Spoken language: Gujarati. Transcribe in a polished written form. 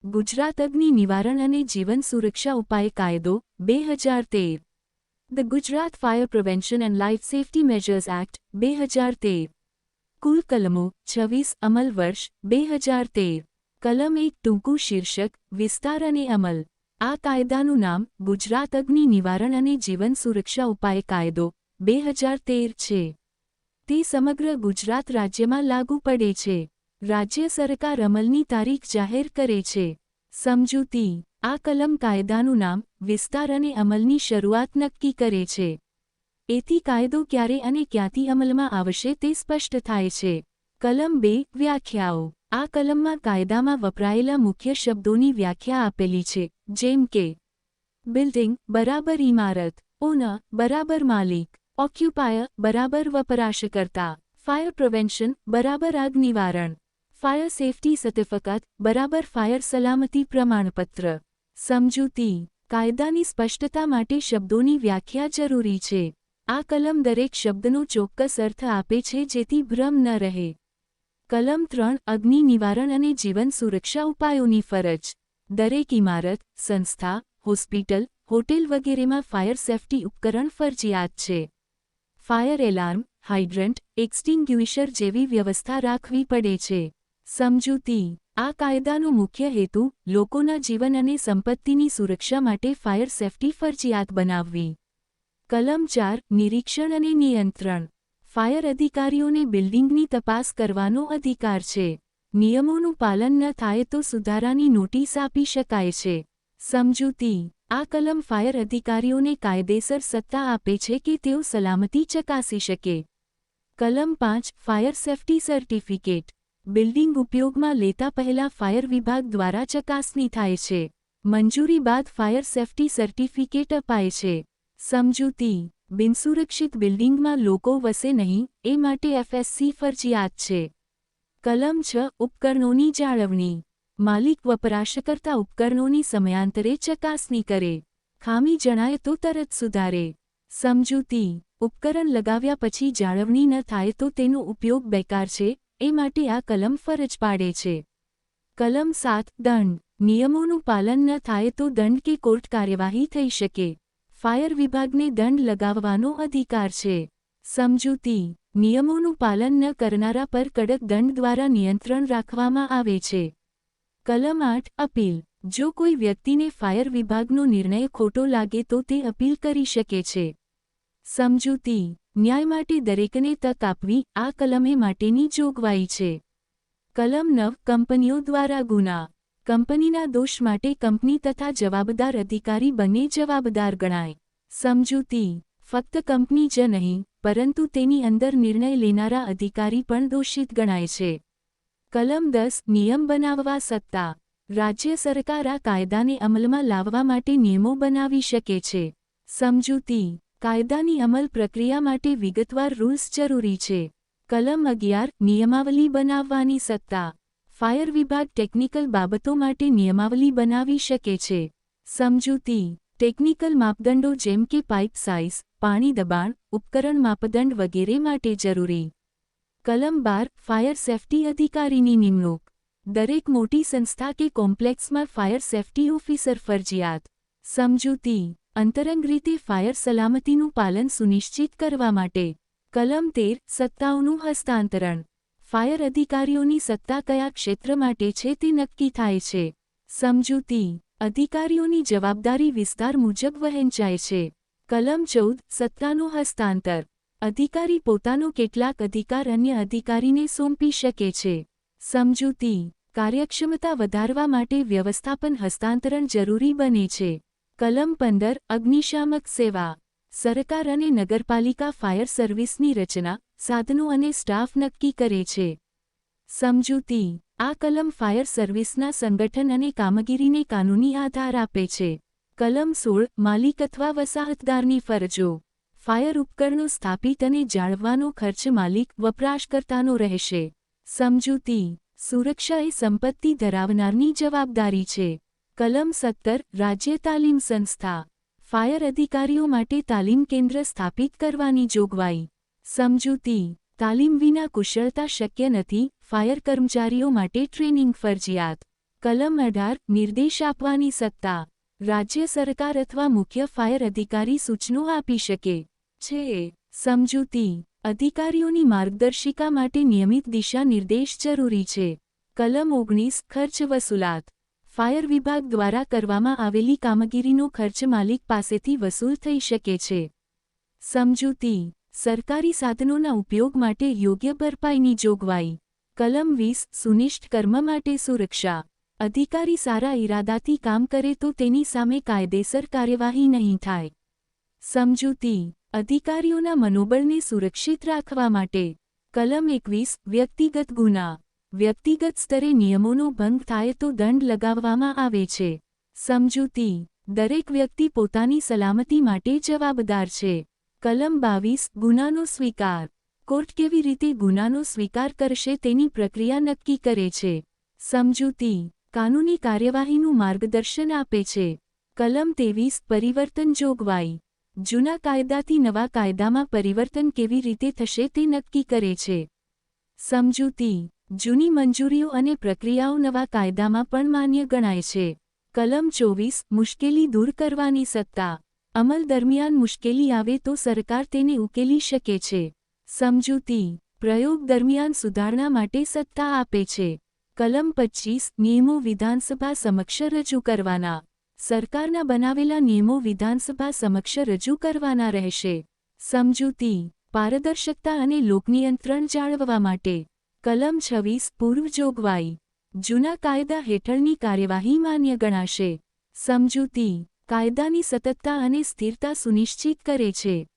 ગુજરાત અગ્નિ નિવારણ અને જીવન સુરક્ષા ઉપાય કાયદો 2013 the Gujarat fire prevention and life safety measures act 2013 કુલ કલમો 26 અમલ વર્ષ 2013 કલમ 1 ટૂંકું શીર્ષક વિસ્તાર અને અમલ આ કાયદાનું નામ ગુજરાત અગ્નિ નિવારણ અને જીવન સુરક્ષા ઉપાય કાયદો 2013 છે તે સમગ્ર ગુજરાત રાજ્યમાં લાગુ પડે છે રાજ્ય સરકાર અમલની તારીખ જાહેર કરે છે સમજૂતી આ કલમ કાયદાનું નામ વિસ્તાર અને અમલની શરૂઆત નક્કી કરે છે એથી કાયદો ક્યારે અને ક્યાંથી અમલમાં આવશે તે સ્પષ્ટ થાય છે કલમ 2 વ્યાખ્યાઓ આ કલમમાં કાયદામાં વપરાયેલા મુખ્ય શબ્દોની વ્યાખ્યા આપેલી છે જેમ કે બિલ્ડિંગ બરાબર ઇમારત ઓનર બરાબર માલિક ઓક્યુપાયર બરાબર વપરાશકર્તા ફાયર પ્રિવેન્શન બરાબર આગ નિવારણ ફાયર સેફ્ટી સર્ટિફિકેટ બરાબર ફાયર સલામતી પ્રમાણપત્ર સમજૂતી કાયદાની સ્પષ્ટતા માટે શબ્દોની વ્યાખ્યા જરૂરી છે આ કલમ દરેક શબ્દનો ચોક્કસ અર્થ આપે છે જેથી ભ્રમ ન રહે કલમ 3 અગ્નિ નિવારણ અને જીવન સુરક્ષા ઉપાયોની ફરજ દરેક ઇમારત સંસ્થા હોસ્પિટલ હોટેલ વગેરેમાં ફાયર સેફ્ટી ઉપકરણ ફરજિયાત છે ફાયર એલાર્મ હાઇડ્રન્ટ એક્સટિંગ્યુઇશર જેવી વ્યવસ્થા રાખવી પડે છે સમજૂતી આ કાયદાનો મુખ્ય હેતુ લોકોના જીવન અને સંપત્તિની સુરક્ષા માટે ફાયર સેફ્ટી ફરજિયાત બનાવવી કલમ 4 નિરીક્ષણ અને નિયંત્રણ ફાયર અધિકારીઓને બિલ્ડિંગની તપાસ કરવાનો અધિકાર છે નિયમોનું પાલન ન થાય તો સુધારાની નોટિસ આપી શકાય છે સમજૂતી આ કલમ ફાયર અધિકારીઓને કાયદેસર સત્તા આપે છે કે તેઓ સલામતી ચકાસી શકે કલમ 5 ફાયર સેફ્ટી સર્ટિફિકેટ બિલ્ડિંગ ઉપયોગમાં લેતા પહેલા ફાયર વિભાગ દ્વારા ચકાસણી થાય છે મંજૂરી બાદ ફાયર સેફ્ટી સર્ટિફિકેટ અપાય છે સમજૂતી બિનસુરક્ષિત બિલ્ડિંગમાં લોકો વસે નહીં એ માટે એફએસસી ફરજિયાત છે કલમ 6 ઉપકરણોની જાળવણી માલિક વપરાશકર્તા ઉપકરણોની સમયાંતરે ચકાસણી કરે ખામી જણાય તો તરત સુધારે સમજૂતી ઉપકરણ લગાવ્યા પછી જાળવણી ન થાય તો તેનો ઉપયોગ બેકાર છે એ માટે આ કલમ ફરજ પાડે છે કલમ 7 દંડ નિયમોનું પાલન ન થાય તો દંડ કે કોર્ટ કાર્યવાહી થઈ શકે ફાયર વિભાગને દંડ લગાવવાનો અધિકાર છે સમજૂતી નિયમોનું પાલન ન કરનારા પર કડક દંડ દ્વારા નિયંત્રણ રાખવામાં આવે છે કલમ 8 અપીલ જો કોઈ વ્યક્તિને ફાયર વિભાગનો નિર્ણય ખોટો લાગે તો તે અપીલ કરી શકે છે સમજૂતી ન્યાય માટે દરેકને તક આપવી આ કલમે માટેની જોગવાઈ છે કલમ 9 કંપનીઓ દ્વારા ગુના કંપનીના દોષ માટે કંપની તથા જવાબદાર અધિકારી બંને જવાબદાર ગણાય સમજૂતી ફક્ત કંપની જ નહીં પરંતુ તેની અંદર નિર્ણય લેનારા અધિકારી પણ દોષિત ગણાય છે કલમ 10 નિયમ બનાવવા સત્તા રાજ્ય સરકાર આ કાયદાને અમલમાં લાવવા માટે નિયમો બનાવી શકે છે સમજૂતી કાયદાની અમલ પ્રક્રિયા માટે વિગતવાર રૂલ્સ જરૂરી છે કલમ 11 નિયમાવલી બનાવવાની સત્તા ફાયર વિભાગ ટેકનિકલ બાબતો માટે નિયમાવલી બનાવી શકે છે સમજૂતી ટેકનિકલ માપદંડો જેમ કે પાઇપ સાઇઝ પાણી દબાણ ઉપકરણ માપદંડ વગેરે માટે જરૂરી કલમ 12 ફાયર સેફ્ટી અધિકારીની નિમણૂક દરેક મોટી સંસ્થા કે કોમ્પ્લેક્સમાં ફાયર સેફ્ટી ઓફિસર ફરજિયાત સમજૂતી અંતરંગ રીતે ફાયર સલામતીનું પાલન સુનિશ્ચિત કરવા માટે કલમ 13 સત્તાઓનું હસ્તાંતરણ ફાયર અધિકારીઓની સત્તા કયા ક્ષેત્ર માટે છે તે નક્કી થાય છે સમજૂતી અધિકારીઓની જવાબદારી વિસ્તાર મુજબ વહેંચાય છે કલમ 14 સત્તાનું હસ્તાંતર અધિકારી પોતાનો કેટલાક અધિકાર અન્ય અધિકારીને સોંપી શકે છે સમજૂતી કાર્યક્ષમતા વધારવા માટે વ્યવસ્થાપન હસ્તાંતરણ જરૂરી બને છે કલમ 15 અગ્નિશામક સેવા સરકાર અને નગરપાલિકા ફાયર સર્વિસની રચના સાધનો અને સ્ટાફ નક્કી કરે છે સમજૂતી આ કલમ ફાયર સર્વિસના સંગઠન અને કામગીરીને કાનૂની આધાર આપે છે કલમ 16 માલિક અથવા વસાહતદારની ફરજો ફાયર ઉપકરણો સ્થાપિત અને જાળવવાનો ખર્ચ માલિક વપરાશકર્તાનો રહેશે સમજૂતી સુરક્ષા એ સંપત્તિ ધરાવનારની જવાબદારી છે કલમ 17 રાજ્ય તાલીમ સંસ્થા ફાયર અધિકારીઓ માટે તાલીમ કેન્દ્ર સ્થાપિત કરવાની જોગવાઈ સમજૂતી તાલીમ વિના કુશળતા શક્ય નથી ફાયર કર્મચારીઓ માટે ટ્રેનિંગ ફરજિયાત કલમ 18 નિર્દેશ આપવાની સત્તા. રાજ્ય સરકાર અથવા મુખ્ય ફાયર અધિકારી સૂચનો આપી શકે છે. સમજૂતી. અધિકારીઓની માર્ગદર્શિકા માટે નિયમિત દિશા નિર્દેશ જરૂરી છે. કલમ 19 ખર્ચ વસૂલાત. ફાયર વિભાગ દ્વારા કરવામાં આવેલી કામગીરીનો ખર્ચ માલિક પાસેથી વસૂલ થઈ શકે છે. સમજૂતી. સરકારી સાધનોના ઉપયોગ માટે યોગ્ય ભરપાઈની જોગવાઈ. કલમ 20 સુનિશ્ચિત કર્મ માટે સુરક્ષા. અધિકારી સારા ઇરાદાથી કામ કરે તો તેની સામે કાયદેસર કાર્યવાહી નહીં થાય. સમજૂતી. અધિકારીઓના મનોબળને સુરક્ષિત રાખવા માટે. કલમ 21 વ્યક્તિગત ગુના. વ્યક્તિગત સ્તરે નિયમોનો ભંગ થાય તો દંડ લગાવવામાં આવે છે. સમજૂતી. દરેક વ્યક્તિ પોતાની સલામતી માટે જવાબદાર છે. કલમ 22 ગુનાનો સ્વીકાર. કોર્ટ કેવી રીતે ગુનાનો સ્વીકાર કરશે તેની પ્રક્રિયા નક્કી કરે છે. સમજૂતી. કાનૂની કાર્યવાહીનું માર્ગદર્શન આપે છે. કલમ 23 પરિવર્તન જોગવાઈ. જૂના કાયદાથી નવા કાયદામાં પરિવર્તન કેવી રીતે થશે તે નક્કી કરે છે. સમજૂતી. જૂની મંજૂરીઓ અને પ્રક્રિયાઓ નવા કાયદામાં પણ માન્ય ગણાય છે. કલમ 24 મુશ્કેલી દૂર કરવાની સત્તા. અમલ દરમિયાન મુશ્કેલી આવે તો સરકાર તેને ઉકેલી શકે છે. સમજૂતી. પ્રયોગ દરમિયાન સુધારણા માટે સત્તા આપે છે. કલમ 25 નિયમો વિધાનસભા સમક્ષ રજૂ કરવાના. સરકારના બનાવેલા નિયમો વિધાનસભા સમક્ષ રજૂ કરવાના રહેશે. સમજૂતી. પારદર્શકતા અને લોકનિયંત્રણ જાળવવા માટે. કલમ 26 પૂર્વ જોગવાઈ. જૂના કાયદા હેઠળની કાર્યવાહી માન્ય ગણાશે. સમજૂતી. કાયદાની સતતતા અને સ્થિરતા સુનિશ્ચિત કરે છે.